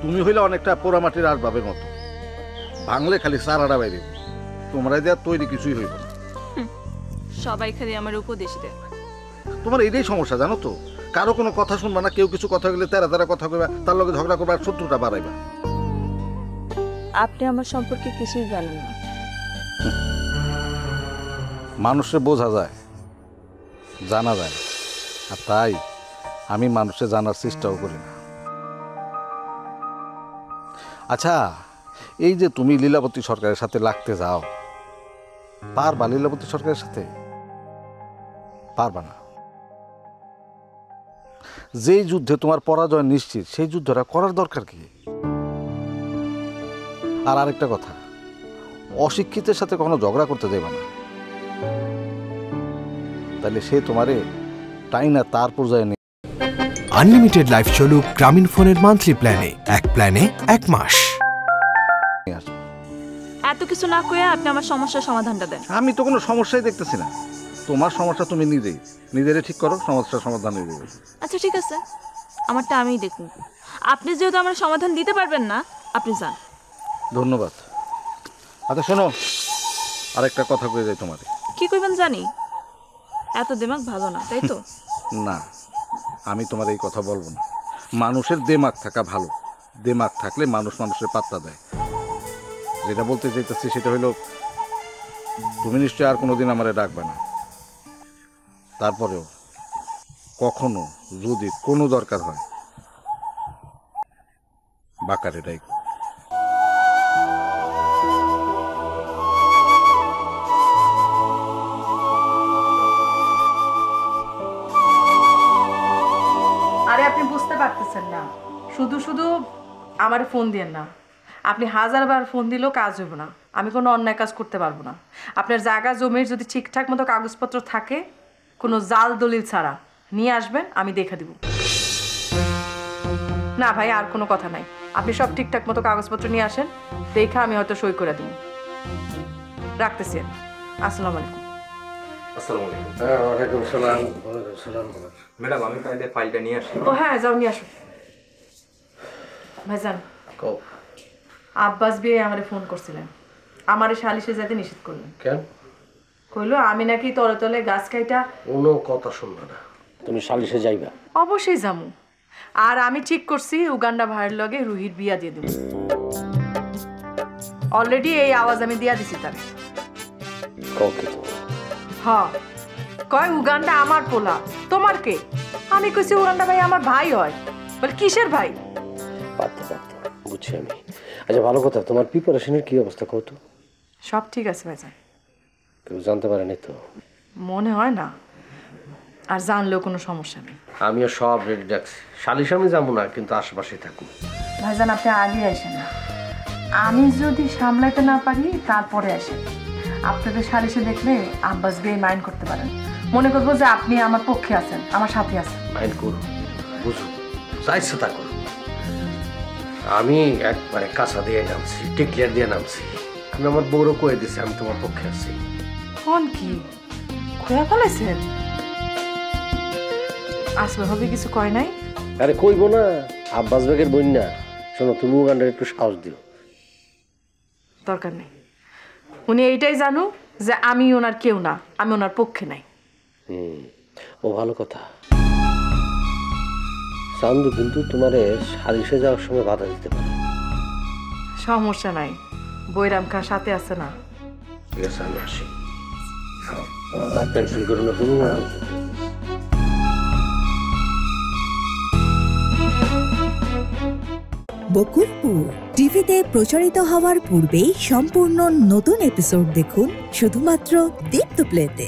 তুমি হইলে অনেকটা পোড়ামাটির আসবাবের মতো, ভাঙলে খালি সারাটা বাইরে, তোমরা দেওয়া তৈরি কিছুই হইব না। সবাই খালি আমার উপদেশ দেয়। তোমার এটাই সমস্যা জানো তো, কারো কোনো কথা শুনবা না, কেউ কিছু কথা বললে তেরা তেরা কথা কইবা, তার লগে ঝগড়া করবা, আর শত্রুতা বাড়াইবা। আপনি আমার সম্পর্কে কিছুই জানেন না। মানুষে বোঝা যায়, জানা যায়, আর তাই আমি মানুষে জানার চেষ্টাও করি না। আচ্ছা, এই যে তুমি লীলাবতী সরকারের সাথে লাগতে যাও, পারবা লীলাবতী সরকারের সাথে? পারবা না। যেই যুদ্ধে তোমার পরাজয় নিশ্চিত, সেই যুদ্ধটা করার দরকার কি? আর আরেকটা কথা, অশিক্ষিতের সাথে কখনো ঝগড়া করতে দেবে না, তাহলে সে তোমারে টাইনা তার পর্যায়ে নিয়ে। আনলিমিটেড লাইফ চলুক গ্রামীণ ফোনের মান্থলি প্ল্যানে, এক প্ল্যানে 1 মাস। এত কিছু না কয়ে আপনি আমার সমস্যার সমাধানটা দেন। আমি তো কোনো সমস্যাই দেখতেছি না, তোমার সমস্যা তুমি নিজেরে ঠিক করো, সমস্যার সমাধান হয়ে যাবে। আচ্ছা ঠিক আছে, আমারটা আমিই দেখুন। আপনি যেহেতু আমার সমাধান দিতে পারবেন না, আপনি যান। ধন্যবাদ। আচ্ছা শোনো, আরেকটা কথা কয়ে যাই তোমারে। কি কইবেন জানি, এত দিমাগ ভালো না, তাই তো? না, আমি তোমার এই কথা বলবো না। মানুষের দিমাগ থাকা ভালো, দিমাগ থাকলে মানুষ মানুষের পাত্তা দেয়। যেটা বলতে চাইতেছি সেটা হলো, তুমি নিশ্চয়ই আর কোনোদিন আমারে ডাকবে না, তারপরেও কখনো যদি কোনো দরকার হয় বাকারে ডাইকো। আরে আপনি বুঝতে পারতেছেন না, শুধু শুধু আমার ফোন দিয়েন না। আপনি 1000বার ফোন দিলেও কাজ হইব না, আমি কোনো অন্যায় কাজ করতে পারবো না। আপনার জায়গা জমির যদি ঠিকঠাক মতো কাগজপত্র থাকে, কোনো জাল দলিল ছাড়া নিয়ে আসবেন, আমি দেখে দিব। না ভাই, আর কোনো কথা নাই, আপনি সব ঠিকঠাক মতো কাগজপত্র নিয়ে আসেন, দেখে আমি হয়তো সই করে দিব। রাখতেছি। আসসালামু আলাইকুম। ওয়ালাইকুম সালাম। ম্যাডাম, আমি তাহলে ফাইলটা নিয়ে আসি। ও হ্যাঁ, যাও নিয়ে আসো। ভাইজান, আব্বাস বিয়ে আমারে ফোন করছিলেন, আমারে সালিশে যেতে নিষেধ করলেন। কেন? কইলো আমি নাকি তলে তলে গাছ কাইটা। কোনো কথা শুনবে না, তুমি সালিশে যাইবা? অবশ্যই যামু। আর আমি ঠিক করছি উগান্ডা ভাইয়ের লগে রুহির বিয়া দিয়ে দেব। অলরেডি এই আওয়াজ আমি দিয়া দিছি তারে। হ্যাঁ, কয় উগান্ডা আমার পোলা, তোমার কে? আমি কইছি উগান্ডা ভাই আমার ভাই হয়। বলে কিসের ভাই? বুঝছি আমি। আচ্ছা ভালো কথা, তোমার প্রিপারেশনের কি অবস্থা কত? সব ঠিক আছে ভাইজান। কেউ জানতে পারেনি তো? মনে হয় না, আর জানলেও কোনো সমস্যা নেই। আমিও সব রেডি রাখছি, সালিশ আমি যাবো না, কিন্তু আশেপাশেই থাকুন। ভাইজান আপনি আগে আসেন না, আমি যদি সামলাইতে না পারি তারপরে আসেন। আপনাদের সালিশে দেখলে আব্বাস বিয়ে মাইন্ড করতে পারেন, মনে করবো যে আপনি আমার পক্ষে আছেন, আমার সাথে আছেন। মাইন্ড করুন, বুঝুন, চাইছে তা করুন। আমি একবারে কাঁচা দিয়ে নামছি, টিকলিয়ার দিয়ে নামছি। আমি আমার বউরও কয়ে দিছি আমি তোমার পক্ষে আছি। কোন কি খোয়া ফেলাইছেন? আসবে হবে কিছু কয় নাই? আরে কইব না, আব্বাস বেগের বোন না। শোনো, তুমি উগান্ডার একটু সাহস দিও। দরকার নেই, উনি এইটাই জানো যে আমি ওনার কেউ না, আমি ওনার পক্ষে নাই। ও ভালো কথা। চান্দু কিন্তু তোমারে সালিশে যাওয়ার সময় বাধা দিতে পারে। সমস্যা নাই, বৈরাম খান সাথে আছে না। ঠিক আছে, আমি আসি। টেনশন করো না তুমি। বকুলপুর টিভিতে প্রচারিত হওয়ার পূর্বেই সম্পূর্ণ নতুন এপিসোড দেখুন শুধুমাত্র দীপ্ত প্লেতে।